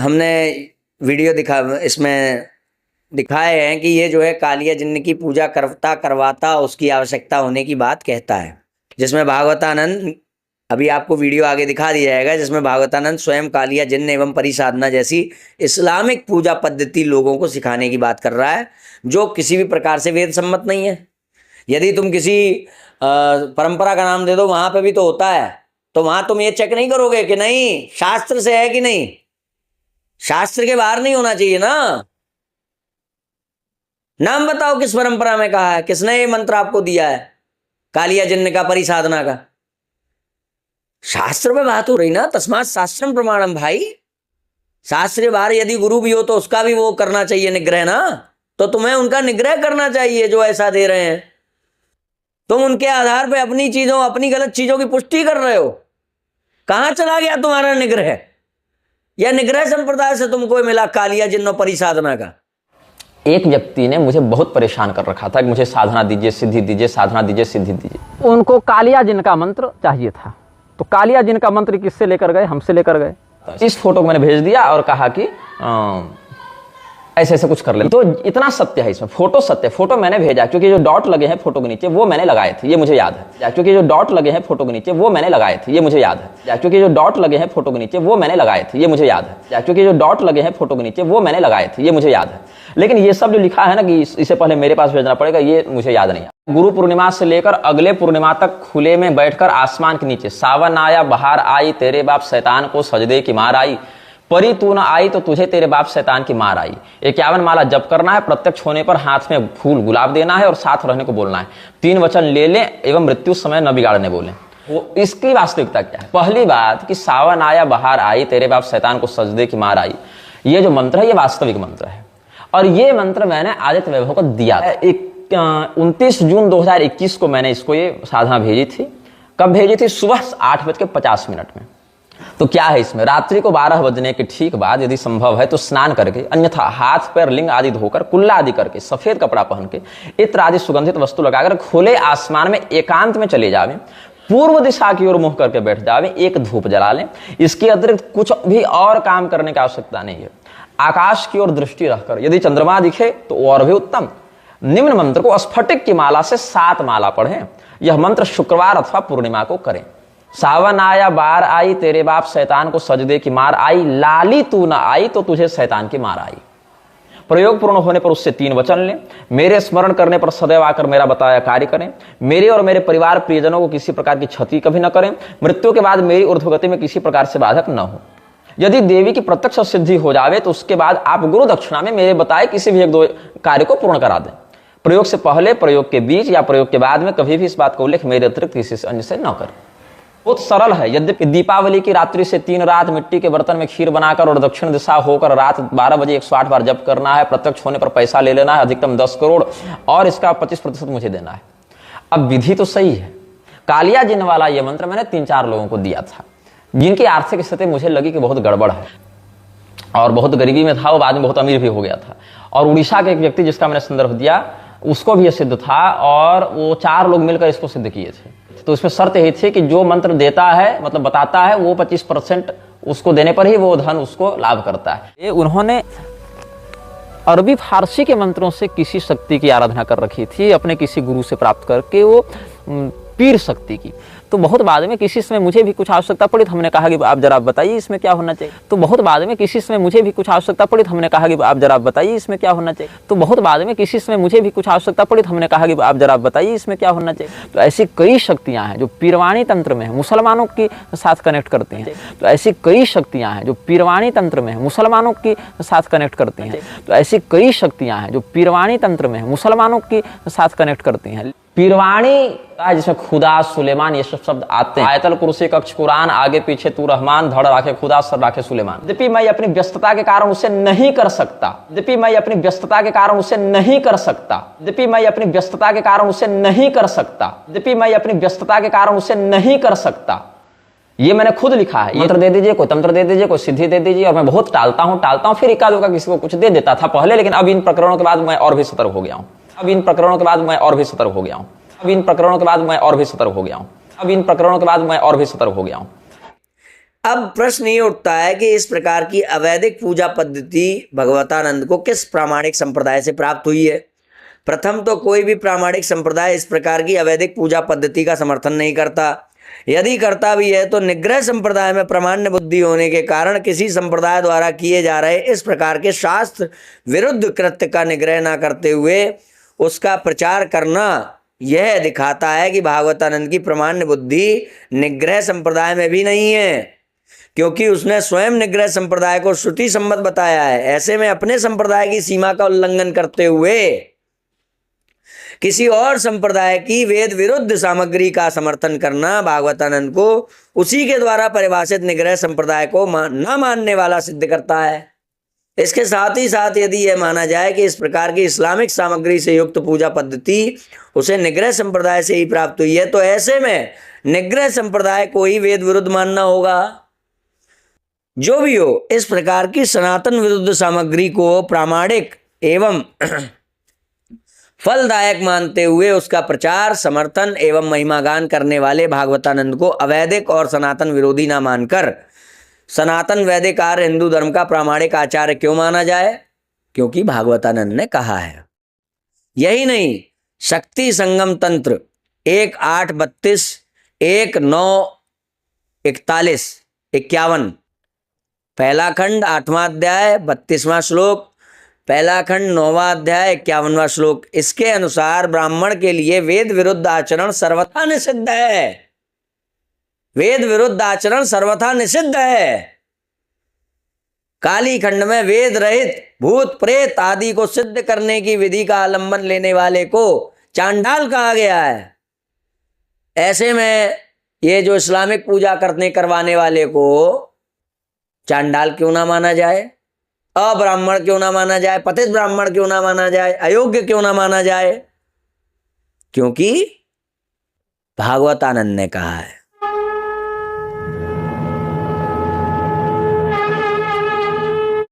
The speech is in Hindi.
हमने वीडियो इसमें दिखाए हैं कि ये जो है कालिया जिन्न की पूजा करवाता उसकी आवश्यकता होने की बात कहता है, जिसमें भागवतानंद, अभी आपको वीडियो आगे दिखा दिया जाएगा, जिसमें भागवतानंद स्वयं कालिया जिन्न एवं परिसाधना जैसी इस्लामिक पूजा पद्धति लोगों को सिखाने की बात कर रहा है, जो किसी भी प्रकार से वेद सम्मत नहीं है। यदि तुम किसी परंपरा का नाम दे दो, वहां पे भी तो होता है, तो वहां तुम ये चेक नहीं करोगे कि नहीं शास्त्र से है कि नहीं, शास्त्र के बाहर नहीं होना चाहिए ना। नाम बताओ किस परंपरा में कहा है, किसने ये मंत्र आपको दिया है कालिया जिन्न का, परिसाधना का। शास्त्र में बात हो रही ना, तस्मात् शास्त्रम प्रमाणम। भाई शास्त्र के बाहर यदि गुरु भी हो तो उसका भी वो करना चाहिए निग्रह ना, तो तुम्हें उनका निग्रह करना चाहिए जो ऐसा दे रहे हैं। तुम उनके आधार पे अपनी चीजों, अपनी गलत चीजों की पुष्टि कर रहे हो। कहां चला गया तुम्हारा निग्रह? या निग्रह संप्रदाय से तुमको मिला कालिया जिन्न परिसाधना का? एक व्यक्ति ने मुझे बहुत परेशान कर रखा था कि मुझे साधना दीजिए, सिद्धि दीजिए, साधना दीजिए, सिद्धि दीजिए। उनको कालिया जिन्न का मंत्र चाहिए था, तो कालिया जिन्न का मंत्र किससे लेकर गए? हमसे लेकर गए। इस फोटो को मैंने भेज दिया और कहा कि ऐसे ऐसे कुछ कर ले। तो इतना सत्य है इसमें, फोटो सत्य, फोटो मैंने भेजा, क्योंकि जो डॉट लगे हैं फोटो के नीचे वो मैंने लगाए थे, ये मुझे याद है। क्योंकि जो डॉट लगे हैं फोटो के नीचे वो मैंने लगाए थे, ये मुझे याद है। क्योंकि जो डॉट लगे हैं फोटो के नीचे वो मैंने लगाए थे, ये मुझे याद है। क्योंकि जो डॉट लगे हैं फोटो के नीचे वो मैंने लगाए थे, ये मुझे याद है। लेकिन ये सब जो लिखा है ना कि इससे पहले मेरे पास भेजना पड़ेगा, ये मुझे याद नहीं है। गुरु पूर्णिमा से लेकर अगले पूर्णिमा तक खुले में बैठकर आसमान के नीचे सावन आया बहार आई, तेरे बाप शैतान को सजदे की मार आई, परी तू न आई तो तुझे तेरे बाप शैतान की मार आई। 51 माला जप करना है, प्रत्यक्ष होने पर हाथ में फूल गुलाब देना है और साथ रहने को बोलना है। 3 वचन ले लें एवं मृत्यु समय न बिगाड़ने बोले। वो इसकी वास्तविकता क्या है? पहली बात कि सावन आया बहार आई, तेरे बाप शैतान को सजदे की मार आई, ये जो मंत्र है ये वास्तविक मंत्र है। और ये मंत्र मैंने आदित्य वैभव को दिया था। 29 जून 2021 को मैंने इसको ये साधना भेजी थी। कब भेजी थी? सुबह 8:50 में। तो क्या है इसमें? रात्रि को 12 बजने के ठीक बाद यदि संभव है तो स्नान करके, अन्यथा हाथ पैर लिंग आदि धोकर, कुल्ला आदि करके, सफेद कपड़ा पहन के, इत्र आदि सुगंधित वस्तु लगाकर खुले आसमान में एकांत में चले जावे, पूर्व दिशा की ओर मुंह करके बैठ जावे, एक धूप जला लें। इसके अतिरिक्त कुछ भी और काम करने की आवश्यकता नहीं है। आकाश की ओर दृष्टि रखकर यदि चंद्रमा दिखे तो और भी उत्तम। निम्न मंत्र को स्फटिक की माला से 7 माला पढ़ें। यह मंत्र शुक्रवार अथवा पूर्णिमा को करें। सावन आया बार आई, तेरे बाप शैतान को सजदे की मार आई, लाली तू न आई तो तुझे शैतान की मार आई। प्रयोग पूर्ण होने पर उससे 3 वचन लें। मेरे स्मरण करने पर सदैव आकर मेरा बताया कार्य करें। मेरे और मेरे परिवार प्रियजनों को किसी प्रकार की क्षति कभी न करें। मृत्यु के बाद मेरी ऊर्ध्वगति में किसी प्रकार से बाधक न हो। यदि देवी की प्रत्यक्ष सिद्धि हो जावे तो उसके बाद आप गुरु दक्षिणा में मेरे बताए किसी भी 1-2 कार्य को पूर्ण करा दें। प्रयोग से पहले, प्रयोग के बीच या प्रयोग के बाद में कभी भी इस बात का उल्लेख मेरे अतिरिक्त किसी अन्य से न करें। बहुत सरल है। यद्यपि दीपावली की रात्रि से 3 रात मिट्टी के बर्तन में खीर बनाकर और दक्षिण दिशा होकर रात 12 बजे 108 बार जप करना है। प्रत्यक्ष होने पर पैसा ले लेना है, अधिकतम 10 करोड़, और इसका 25% मुझे देना है। अब विधि तो सही है। कालिया जिन्न वाला यह मंत्र मैंने 3-4 लोगों को दिया था, जिनकी आर्थिक स्थिति मुझे लगी कि बहुत गड़बड़ है और बहुत गरीबी में था, वो बाद में बहुत अमीर भी हो गया था। और उड़ीसा के एक व्यक्ति जिसका मैंने संदर्भ दिया, उसको भी यह सिद्ध था, और वो 4 लोग मिलकर इसको सिद्ध किए थे। तो इसमें शर्त यही थी कि जो मंत्र देता है, मतलब बताता है, वो 25% उसको देने पर ही वो धन उसको लाभ करता है। उन्होंने अरबी फारसी के मंत्रों से किसी शक्ति की आराधना कर रखी थी, अपने किसी गुरु से प्राप्त करके, वो पीर शक्ति की। तो बहुत बाद में किसी समय मुझे भी कुछ आवश्यकता पड़ी तो हमने कहा कि आप जरा बताइए इसमें क्या होना चाहिए। तो बहुत बाद में किसी समय मुझे भी कुछ आवश्यकता पड़ी तो हमने कहा कि आप जरा बताइए इसमें क्या होना चाहिए। तो बहुत बाद में किसी समय मुझे भी कुछ आवश्यकता पड़ी तो हमने कहा कि आप जरा बताइए इसमें क्या होना चाहिए। तो ऐसी कई शक्तियां हैं जो पीरवाणी तंत्र में है, मुसलमानों के साथ कनेक्ट करती हैं। तो ऐसी कई शक्तियां हैं जो पीरवाणी तंत्र में है, मुसलमानों के साथ कनेक्ट करती हैं। तो ऐसी कई शक्तियां हैं जो पीरवाणी तंत्र में है, मुसलमानों के साथ कनेक्ट करती हैं। पीरवाणी जिसमें खुदा, सुलेमान, ये सब शब्द आते हैं। आयतल कुर्सी, कक्ष कुरान, आगे पीछे तू रहमान, धड़ राखे खुदा, सर राखे सुलेमान। यद्यपि मैं अपनी व्यस्तता के कारण उसे नहीं कर सकता, यद्यपि मैं अपनी व्यस्तता के कारण उसे नहीं कर सकता, यद्यपि मैं अपनी व्यस्तता के कारण उसे नहीं कर सकता, यद्यपि मैं अपनी व्यस्तता के कारण उसे नहीं कर सकता। ये मैंने खुद लिखा है। मंत्र दे दीजिए, कोई तंत्र दे दीजिए, कोई सिद्धि दे दीजिए, और मैं बहुत टालता हूँ, फिर इक्का दुक्का किसी को कुछ दे देता था पहले। लेकिन अब इन प्रकरणों के बाद मैं और भी सतर्क हो गया हूँ। अब इन प्रकरणों के बाद मैं और भी सतर्क हो गया हूँ। अब इन प्रकरणों के बाद मैं और भी सतर्क हो गया हूँ। अब इन प्रकरणों के बाद मैं और भी सतर्क हो गया हूँ। अब प्रश्न ये उठता है कि इस प्रकार की अवैधिक पूजा पद्धति भगवतानंद को किस प्रामाणिक संप्रदाय से प्राप्त हुई है। प्रथम तो कोई भी प्रामाणिक संप्रदाय इस प्रकार की अवैधिक पूजा पद्धति का समर्थन नहीं करता। यदि करता भी है तो निग्रह संप्रदाय में प्रामाण्य बुद्धि होने के कारण किसी संप्रदाय द्वारा किए जा रहे इस प्रकार के शास्त्र विरुद्ध कृत्य का निग्रह न करते हुए उसका प्रचार करना यह दिखाता है कि भागवतानंद की प्रामाण्य बुद्धि निग्रह संप्रदाय में भी नहीं है, क्योंकि उसने स्वयं निग्रह संप्रदाय को श्रुति सम्मत बताया है। ऐसे में अपने संप्रदाय की सीमा का उल्लंघन करते हुए किसी और संप्रदाय की वेद विरुद्ध सामग्री का समर्थन करना भागवतानंद को उसी के द्वारा परिभाषित निग्रह संप्रदाय को न मानने वाला सिद्ध करता है। इसके साथ ही साथ यदि यह माना जाए कि इस प्रकार की इस्लामिक सामग्री से युक्त पूजा पद्धति उसे निग्रह संप्रदाय से ही प्राप्त हुई है, तो ऐसे में निग्रह संप्रदाय को ही वेद विरुद्ध मानना होगा। जो भी हो, इस प्रकार की सनातन विरुद्ध सामग्री को प्रामाणिक एवं फलदायक मानते हुए उसका प्रचार, समर्थन एवं महिमागान करने वाले भागवतानंद को अवैधिक और सनातन विरोधी न मानकर सनातन वैदिक आर्य हिंदू धर्म का प्रामाणिक आचार्य क्यों माना जाए? क्योंकि भागवतानंद ने कहा है। यही नहीं, शक्ति संगम तंत्र 1:8-32, 1:9-41-51, पहला खंड 8वां अध्याय 32वां श्लोक, पहला खंड 9वां अध्याय 51वां श्लोक। इसके अनुसार ब्राह्मण के लिए वेद विरुद्ध आचरण सर्वथा निषिद्ध है। वेद विरुद्ध आचरण सर्वथा निषिद्ध है। काली खंड में वेद रहित भूत प्रेत आदि को सिद्ध करने की विधि का आलंबन लेने वाले को चांडाल कहा गया है। ऐसे में ये जो इस्लामिक पूजा करवाने वाले को चांडाल क्यों ना माना जाए, अब्राह्मण क्यों ना माना जाए, पतित ब्राह्मण क्यों ना माना जाए, अयोग्य क्यों ना माना जाए? क्योंकि भागवतानंद ने कहा है।